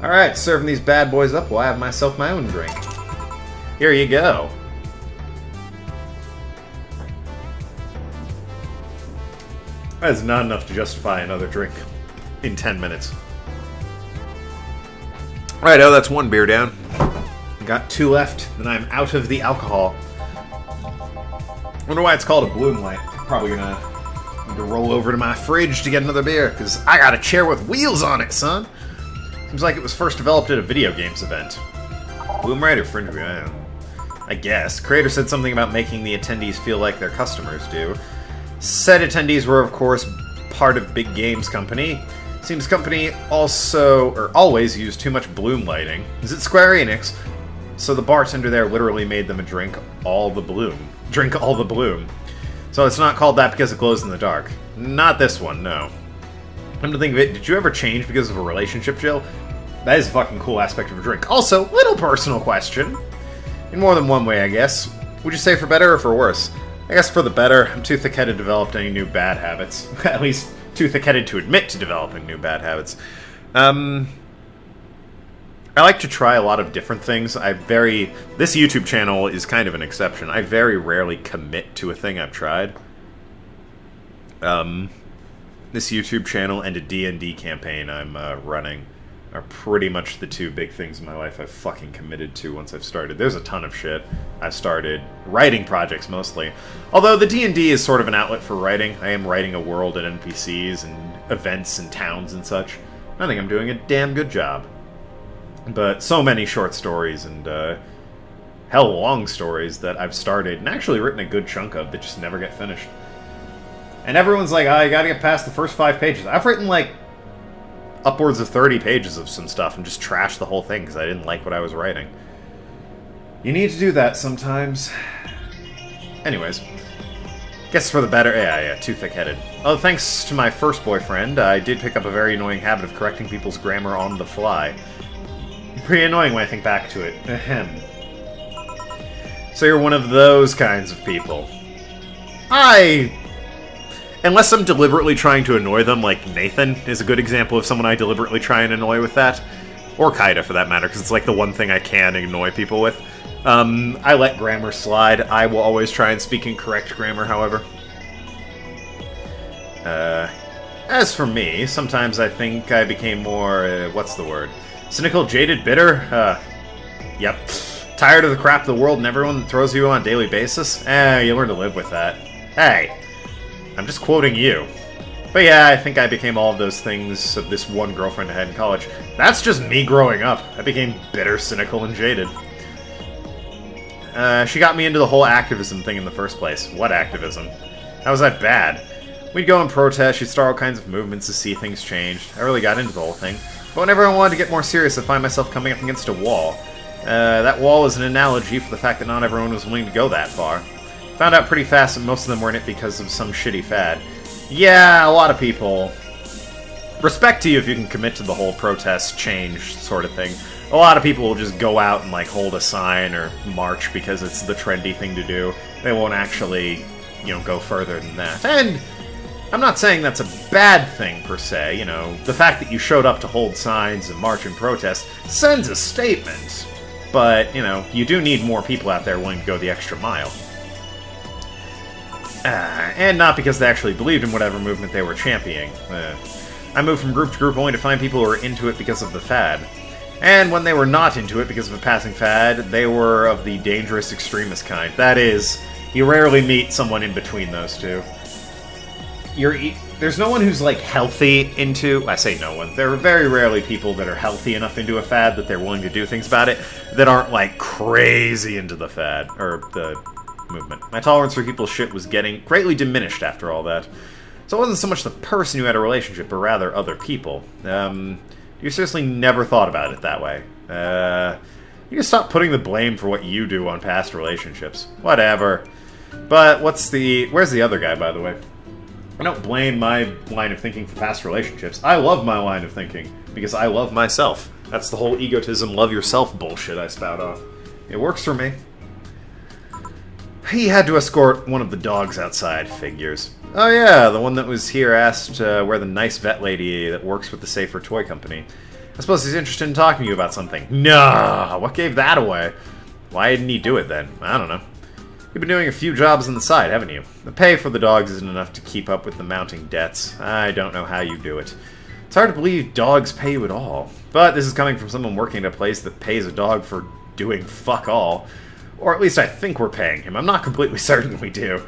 Alright, serving these bad boys up while I have myself my own drink. Here you go. That is not enough to justify another drink in 10 minutes. Alright, oh, that's one beer down. Got 2 left, then I'm out of the alcohol. Wonder why it's called a bloom light. Probably gonna need to roll over to my fridge to get another beer, because I got a chair with wheels on it, son! Seems like it was first developed at a video games event. Bloom light or fringe beer? I guess. Creator said something about making the attendees feel like their customers do. Said attendees were, of course, part of big games company. Seems company also, or always, used too much bloom lighting. Is it Square Enix? So the bartender there literally made them drink all the bloom. Drink all the bloom. So it's not called that because it glows in the dark. Not this one, no. Come to think of it, did you ever change because of a relationship, Jill? That is a fucking cool aspect of a drink. Also, little personal question. In more than one way, I guess. Would you say for better or for worse? I guess for the better. I'm too thick-headed to develop any new bad habits. At least, too thick-headed to admit to developing new bad habits. I like to try a lot of different things. This YouTube channel is kind of an exception. I very rarely commit to a thing I've tried. This YouTube channel and a D&D campaign I'm running are pretty much the two big things in my life I've fucking committed to once I've started. There's a ton of shit. I've started writing projects mostly. Although the D&D is sort of an outlet for writing. I am writing a world and NPCs and events and towns and such. I think I'm doing a damn good job. But so many short stories and, hell, long stories that I've started and actually written a good chunk of that just never get finished. And everyone's like, oh, you gotta get past the first 5 pages. I've written, like, upwards of 30 pages of some stuff and just trashed the whole thing because I didn't like what I was writing. You need to do that sometimes. Anyways. Guess for the better. Yeah, too thick-headed. Oh, thanks to my first boyfriend, I did pick up a very annoying habit of correcting people's grammar on the fly. Pretty annoying when I think back to it. Ahem. So you're one of those kinds of people. Unless I'm deliberately trying to annoy them, like Nathan is a good example of someone I deliberately try and annoy with that. Or Kaida, for that matter, because it's like the one thing I can annoy people with. I let grammar slide. I will always try and speak in correct grammar, however. As for me, sometimes I think I became more, what's the word? Cynical, jaded, bitter? Yep. Tired of the crap of the world and everyone that throws you on a daily basis? You learn to live with that. Hey, I'm just quoting you. But yeah, I think I became all of those things of this one girlfriend I had in college. That's just me growing up. I became bitter, cynical, and jaded. She got me into the whole activism thing in the first place. What activism? How was that bad? We'd go and protest, she'd start all kinds of movements to see things change. I really got into the whole thing. But whenever I wanted to get more serious, I'd find myself coming up against a wall. That wall is an analogy for the fact that not everyone was willing to go that far. Found out pretty fast that most of them were in it because of some shitty fad. Yeah, a lot of people. Respect to you if you can commit to the whole protest, change sort of thing. A lot of people will just go out and, like, hold a sign or march because it's the trendy thing to do. They won't actually, you know, go further than that. And I'm not saying that's a bad thing, per se. You know, the fact that you showed up to hold signs and march and protest sends a statement. But, you know, you do need more people out there willing to go the extra mile. And not because they actually believed in whatever movement they were championing. I moved from group to group only to find people who were into it because of the fad. And when they were not into it because of a passing fad, they were of the dangerous extremist kind. That is, you rarely meet someone in between those two. There's no one who's, like, healthy into... I say no one. There are very rarely people that are healthy enough into a fad that they're willing to do things about it that aren't, like, crazy into the fad, or the movement. My tolerance for people's shit was getting greatly diminished after all that. So it wasn't so much the person who had a relationship, but rather other people. You seriously never thought about it that way. You can stop putting the blame for what you do on past relationships. Whatever. But where's the other guy, by the way? I don't blame my line of thinking for past relationships. I love my line of thinking, because I love myself. That's the whole egotism, love yourself bullshit I spout off. It works for me. He had to escort one of the dogs outside, figures. Oh yeah, the one that was here asked where the nice vet lady that works with the Safer Toy Company. I suppose he's interested in talking to you about something. No, what gave that away? Why didn't he do it then? I don't know. You've been doing a few jobs on the side, haven't you? The pay for the dogs isn't enough to keep up with the mounting debts. I don't know how you do it. It's hard to believe dogs pay you at all. But this is coming from someone working at a place that pays a dog for doing fuck all. Or at least I think we're paying him. I'm not completely certain we do.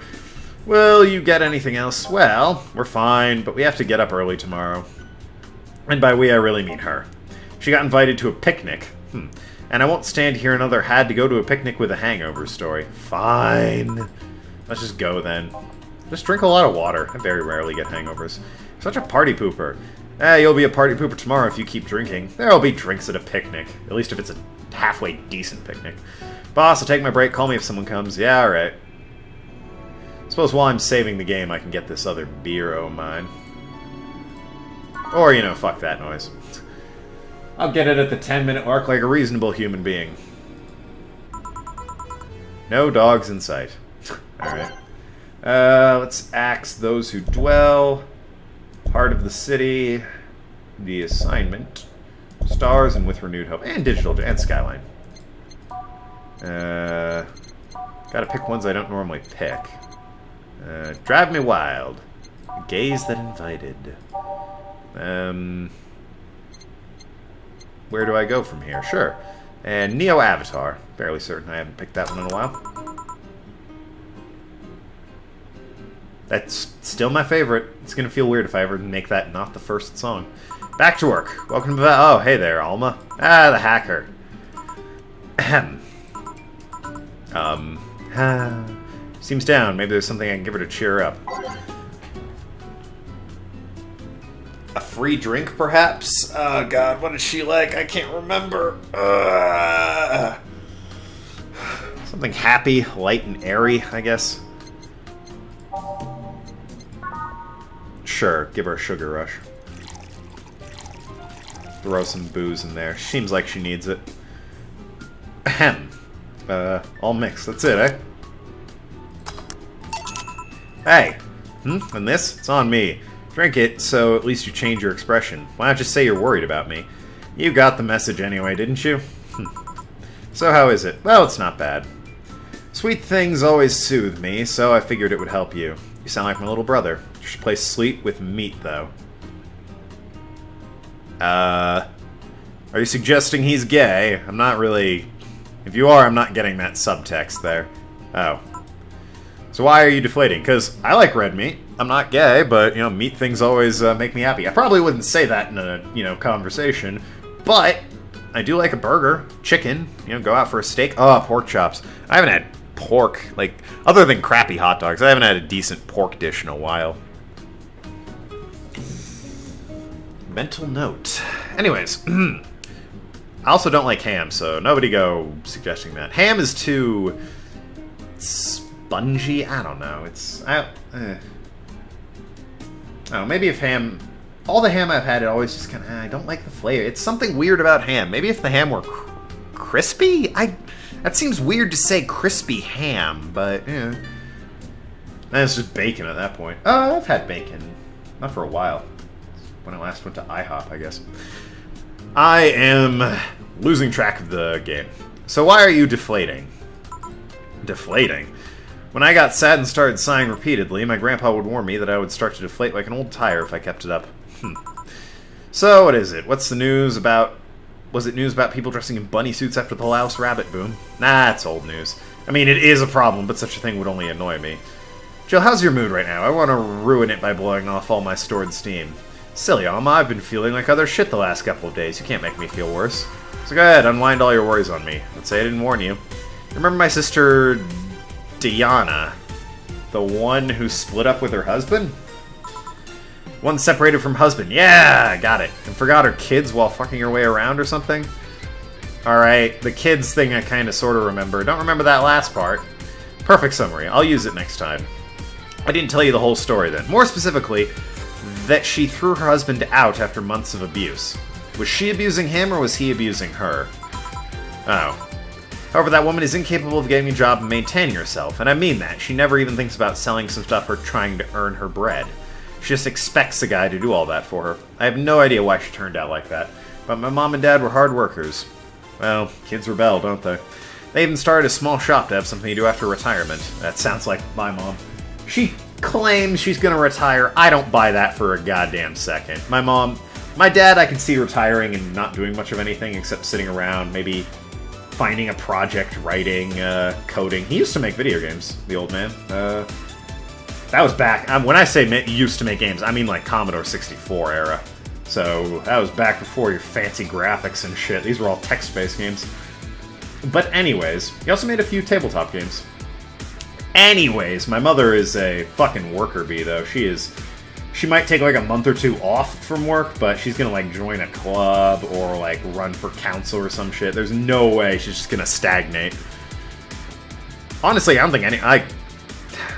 Will you get anything else? Well, we're fine, but we have to get up early tomorrow. And by we, I really mean her. She got invited to a picnic. And I won't stand here another had to go to a picnic with a hangover story. Fine. Let's just go then. Just drink a lot of water. I very rarely get hangovers. Such a party pooper. You'll be a party pooper tomorrow if you keep drinking. There'll be drinks at a picnic. At least if it's a halfway decent picnic. Boss, I'll take my break. Call me if someone comes. Yeah, alright. Suppose while I'm saving the game, I can get this other beer o' mine. Or, you know, fuck that noise. I'll get it at the 10-minute mark like a reasonable human being. No dogs in sight. Alright. Let's axe those who dwell. Heart of the city. The assignment. Stars and with renewed hope. And digital and skyline. Gotta pick ones I don't normally pick. Drive me wild. Gaze that invited. Where do I go from here? Sure. And Neo Avatar. Fairly certain I haven't picked that one in a while. That's still my favorite. It's gonna feel weird if I ever make that not the first song. Back to work. Welcome to oh, hey there, Alma. Ah, the hacker. Ahem. Seems down. Maybe there's something I can give her to cheer her up. A free drink, perhaps? Oh, God, what is she like? I can't remember. Something happy, light, and airy, I guess. Sure, give her a sugar rush. Throw some booze in there. Seems like she needs it. Ahem. All mixed. That's it, eh? Hey! And this? It's on me. Drink it, so at least you change your expression. Why not just say you're worried about me? You got the message anyway, didn't you? So how is it? Well, it's not bad. Sweet things always soothe me, so I figured it would help you. You sound like my little brother. You should play sweet with meat, though. Are you suggesting he's gay? I'm not really... If you are, I'm not getting that subtext there. Oh. So why are you deflating? Because I like red meat. I'm not gay, but, you know, meat things always make me happy. I probably wouldn't say that in a, you know, conversation, but I do like a burger, chicken, you know, go out for a steak. Oh, pork chops. I haven't had pork, like, other than crappy hot dogs, I haven't had a decent pork dish in a while. Mental note. Anyways, I also don't like ham, so nobody go suggesting that. Ham is too spongy. I don't know. It's oh, maybe if ham. All the ham I've had, it always just kind of. I don't like the flavor. It's something weird about ham. Maybe if the ham were crispy. That seems weird to say crispy ham, but yeah. It's just bacon at that point. I've had bacon, not for a while. When I last went to IHOP, I guess. I am losing track of the game. So why are you deflating? Deflating? When I got sad and started sighing repeatedly, my grandpa would warn me that I would start to deflate like an old tire if I kept it up. So, what is it? What's the news about... Was it news about people dressing in bunny suits after the louse rabbit boom? Nah, it's old news. I mean, it is a problem, but such a thing would only annoy me. Jill, how's your mood right now? I want to ruin it by blowing off all my stored steam. Silly, Alma, I've been feeling like other shit the last couple of days. You can't make me feel worse. So go ahead, unwind all your worries on me. Let's say I didn't warn you. Remember my sister... Diana? The one who split up with her husband? One separated from husband. Yeah, got it. And forgot her kids while fucking her way around or something? Alright, the kids thing I kind of sort of remember. Don't remember that last part. Perfect summary. I'll use it next time. I didn't tell you the whole story then. More specifically, that she threw her husband out after months of abuse. Was she abusing him or was he abusing her? Oh. However, that woman is incapable of getting a job and maintaining herself, and I mean that. She never even thinks about selling some stuff or trying to earn her bread. She just expects a guy to do all that for her. I have no idea why she turned out like that. But my mom and dad were hard workers. Well, kids rebel, don't they? They even started a small shop to have something to do after retirement. That sounds like my mom. She claims she's gonna retire. I don't buy that for a goddamn second. My dad, I can see retiring and not doing much of anything except sitting around, maybe finding a project, writing, coding. He used to make video games, the old man. That was back... when I say used to make games, I mean like Commodore 64 era. So that was back before your fancy graphics and shit. These were all text-based games. But anyways, he also made a few tabletop games. Anyways, my mother is a fucking worker bee, though. She might take like a month or two off from work, but she's gonna like join a club or like run for council or some shit. There's no way she's just gonna stagnate. Honestly, I don't think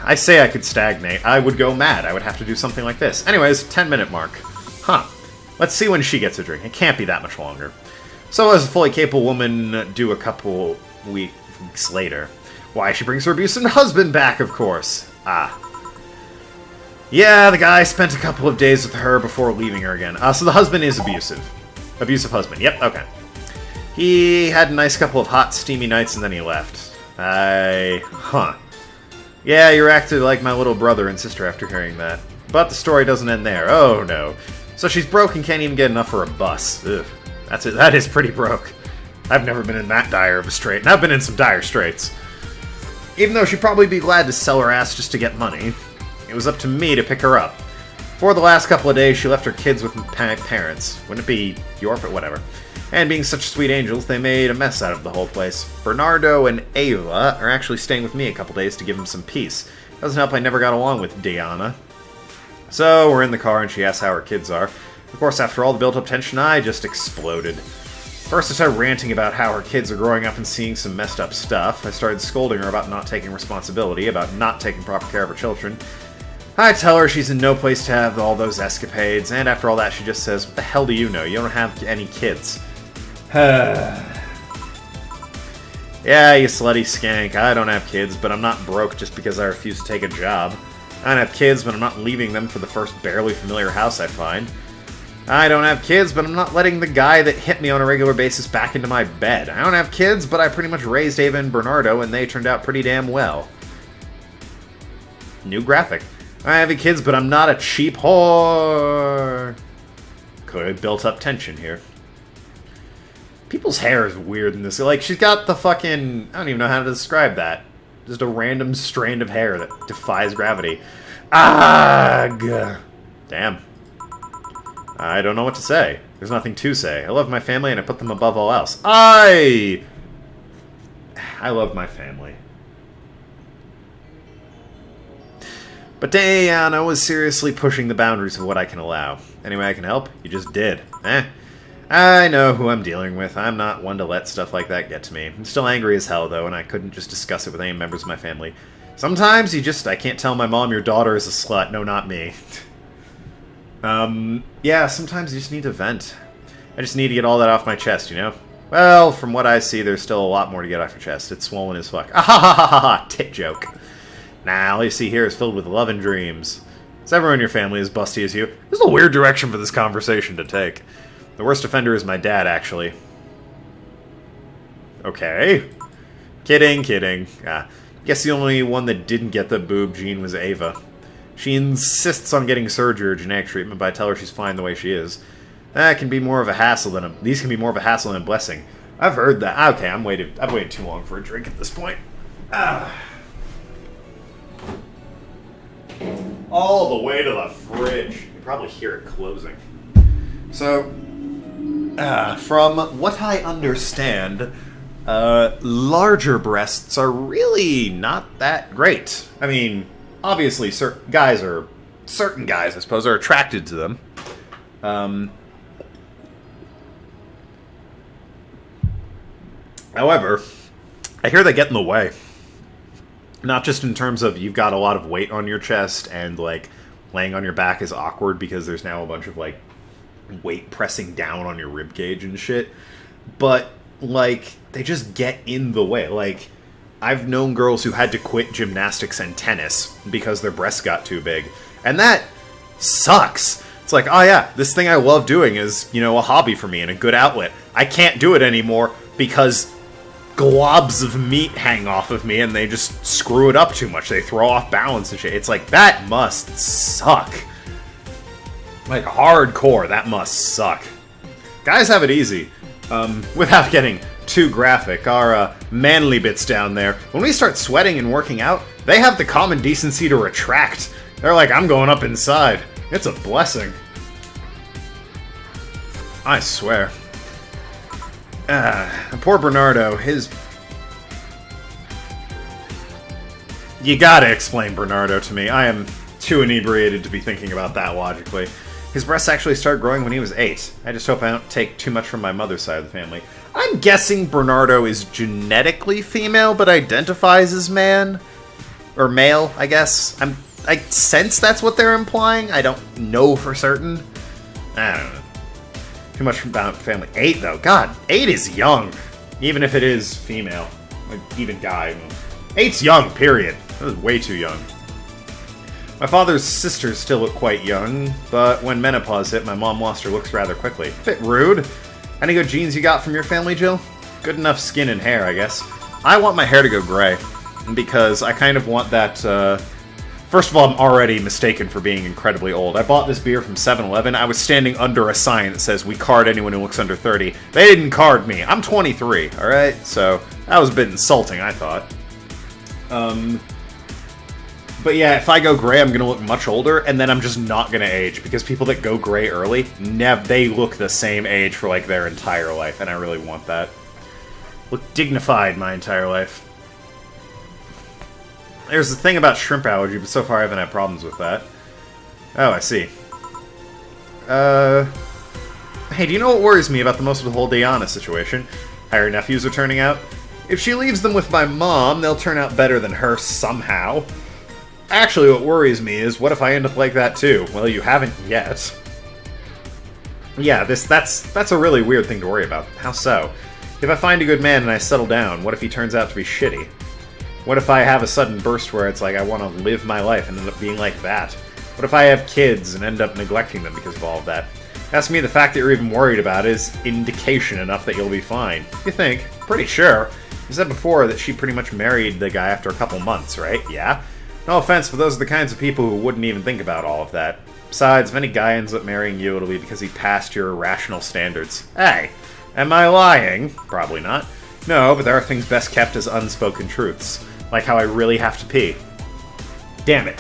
I say I could stagnate. I would go mad. I would have to do something like this. Anyways, 10-minute mark. Huh. Let's see when she gets a drink. It can't be that much longer. So as a fully capable woman do a couple weeks later. Why, she brings her abusive husband back, of course. Ah. Yeah, the guy spent a couple of days with her before leaving her again. So the husband is abusive. Abusive husband. Yep, okay. He had a nice couple of hot, steamy nights and then he left. Huh. Yeah, you're acting like my little brother and sister after hearing that. But the story doesn't end there. Oh, no. So she's broke and can't even get enough for a bus. Ugh. That's it. That is pretty broke. I've never been in that dire of a strait, and I've been in some dire straits. Even though she'd probably be glad to sell her ass just to get money, it was up to me to pick her up. For the last couple of days, she left her kids with parents. Wouldn't it be your whatever. And being such sweet angels, they made a mess out of the whole place. Bernardo and Ava are actually staying with me a couple days to give them some peace. Doesn't help I never got along with Diana. So, we're in the car and she asks how her kids are. Of course, after all the built-up tension, I just exploded. First, I started ranting about how her kids are growing up and seeing some messed up stuff. I started scolding her about not taking responsibility, about not taking proper care of her children. I tell her she's in no place to have all those escapades, and after all that, she just says, "What the hell do you know? You don't have any kids." Yeah, you slutty skank. I don't have kids, but I'm not broke just because I refuse to take a job. I don't have kids, but I'm not leaving them for the first barely familiar house I find. I don't have kids, but I'm not letting the guy that hit me on a regular basis back into my bed. I don't have kids, but I pretty much raised Ava and Bernardo, and they turned out pretty damn well. New graphic. I have kids, but I'm not a cheap whore. Clearly built up tension here. People's hair is weird in this. Like, she's got the fucking... I don't even know how to describe that. Just a random strand of hair that defies gravity. Ugh. Damn. I don't know what to say. There's nothing to say. I love my family and I put them above all else. I love my family. But Diana was seriously pushing the boundaries of what I can allow. Any way I can help? You just did. I know who I'm dealing with. I'm not one to let stuff like that get to me. I'm still angry as hell, though, and I couldn't just discuss it with any members of my family. Sometimes I can't tell my mom your daughter is a slut. No, not me. Yeah, sometimes you just need to vent. I just need to get all that off my chest, you know? Well, from what I see, there's still a lot more to get off your chest. It's swollen as fuck. Ah ha ha ha ha! Tit joke. Nah, all you see here is filled with love and dreams. Is everyone in your family as busty as you? This is a weird direction for this conversation to take. The worst offender is my dad, actually. Okay. Kidding, kidding. Guess the only one that didn't get the boob gene was Ava. She insists on getting surgery or genetic treatment, but I tell her she's fine the way she is. That can be more of a hassle than these can be more of a hassle than a blessing. I've heard that. Okay, I've waited too long for a drink at this point. All the way to the fridge. You can probably hear it closing. So, from what I understand, larger breasts are really not that great. I mean, obviously, certain guys, I suppose, are attracted to them. However, I hear they get in the way. Not just in terms of you've got a lot of weight on your chest and, like, laying on your back is awkward because there's now a bunch of, like, weight pressing down on your rib cage and shit. But, like, they just get in the way. Like, I've known girls who had to quit gymnastics and tennis because their breasts got too big. And that sucks. It's like, oh yeah, this thing I love doing is, you know, a hobby for me and a good outlet. I can't do it anymore because globs of meat hang off of me and they just screw it up too much. They throw off balance and shit. It's like, that must suck. Like, hardcore, that must suck. Guys have it easy. Without getting too graphic, our manly bits down there, when we start sweating and working out, they have the common decency to retract. They're like, I'm going up inside. It's a blessing. I swear. Poor Bernardo, his... You gotta explain Bernardo to me. I am too inebriated to be thinking about that logically. His breasts actually started growing when he was 8. I just hope I don't take too much from my mother's side of the family. I'm guessing Bernardo is genetically female, but identifies as man. Or male, I guess. I sense that's what they're implying. I don't know for certain. I don't know. Too much about family. 8, though. God, 8 is young. Even if it is female. Like, even guy. 8's young, period. That was way too young. My father's sisters still look quite young, but when menopause hit, my mom lost her looks rather quickly. Bit rude. Any good genes you got from your family, Jill? Good enough skin and hair, I guess. I want my hair to go gray, because I kind of want that, First of all, I'm already mistaken for being incredibly old. I bought this beer from 7-Eleven. I was standing under a sign that says, we card anyone who looks under 30. They didn't card me. I'm 23, alright? So, that was a bit insulting, I thought. But yeah, if I go gray, I'm gonna look much older, and then I'm just not gonna age, because people that go gray early, they look the same age for, like, their entire life, and I really want that. Look dignified my entire life. There's the thing about shrimp allergy, but so far I haven't had problems with that. Oh, I see. Hey, do you know what worries me about the most of the whole Diana situation? How her nephews are turning out? If she leaves them with my mom, they'll turn out better than her somehow. Actually, what worries me is, what if I end up like that too? Well, you haven't yet. Yeah, that's a really weird thing to worry about. How so? If I find a good man and I settle down, what if he turns out to be shitty? What if I have a sudden burst where it's like I want to live my life and end up being like that? What if I have kids and end up neglecting them because of all of that? Ask me, the fact that you're even worried about it is indication enough that you'll be fine. You think? Pretty sure. You said before that she pretty much married the guy after a couple months, right? Yeah? No offense, but those are the kinds of people who wouldn't even think about all of that. Besides, if any guy ends up marrying you, it'll be because he passed your irrational standards. Hey, am I lying? Probably not. No, but there are things best kept as unspoken truths. Like how I really have to pee. Damn it.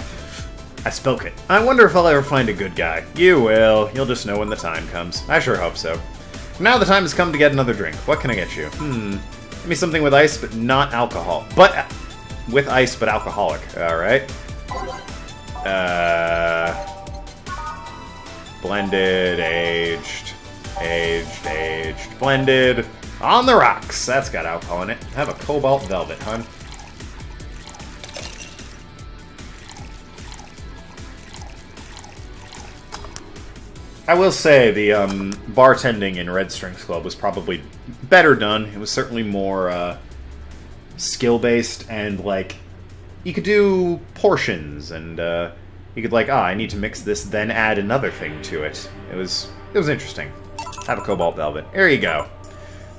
I spoke it. I wonder if I'll ever find a good guy. You will. You'll just know when the time comes. I sure hope so. Now the time has come to get another drink. What can I get you? Give me something with ice, but not alcohol. With ice, but alcoholic. Alright. Blended, aged, blended. On the rocks. That's got alcohol in it. Have a cobalt velvet, hun. I will say the bartending in Red Strings Club was probably better done. It was certainly more skill-based, and like you could do portions, and you could like, I need to mix this, then add another thing to it. It was interesting. Have a cobalt velvet. There you go.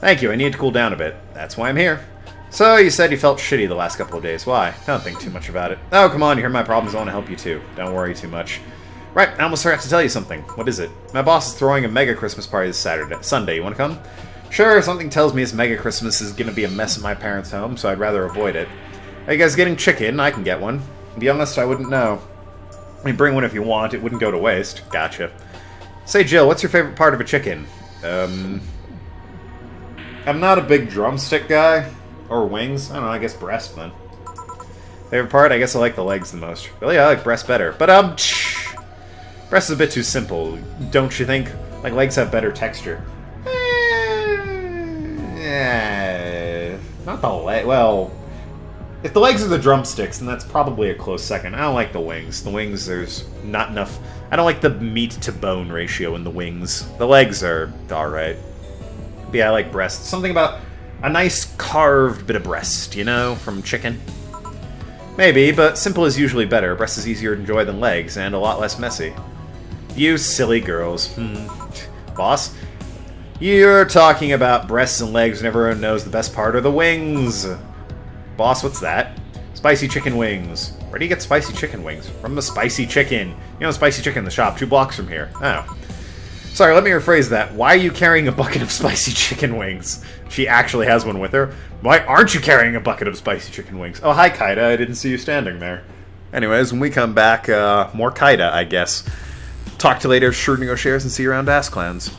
Thank you. I need to cool down a bit. That's why I'm here. So you said you felt shitty the last couple of days. Why? Don't think too much about it. Oh, come on. You hear my problems. I want to help you too. Don't worry too much. Right, I almost forgot to tell you something. What is it? My boss is throwing a mega Christmas party this Sunday. You want to come? Sure, something tells me this mega Christmas is going to be a mess in my parents' home, so I'd rather avoid it. Are you guys getting chicken? I can get one. To be honest, I wouldn't know. I mean, bring one if you want. It wouldn't go to waste. Gotcha. Say, Jill, what's your favorite part of a chicken? I'm not a big drumstick guy. Or wings. I don't know, I guess breast, then. Favorite part? I guess I like the legs the most. Really, I like breast better. But, breast is a bit too simple, don't you think? Like, legs have better texture. Not the leg. Well, if the legs are the drumsticks, then that's probably a close second. I don't like the wings. The wings, there's not enough. I don't like the meat to bone ratio in the wings. The legs are alright. But yeah, I like breast. Something about a nice carved bit of breast, you know, from chicken. Maybe, but simple is usually better. Breast is easier to enjoy than legs, and a lot less messy. You silly girls. Boss? You're talking about breasts and legs and everyone knows the best part are the wings. Boss, what's that? Spicy chicken wings. Where do you get spicy chicken wings? From the Spicy Chicken. You know, Spicy Chicken in the shop 2 blocks from here. Oh. Sorry, let me rephrase that. Why are you carrying a bucket of spicy chicken wings? She actually has one with her. Why aren't you carrying a bucket of spicy chicken wings? Oh, hi, Kaida. I didn't see you standing there. Anyways, when we come back, more Kaida, I guess. Talk to you later, sure to go shares, and see you around Ass Clans.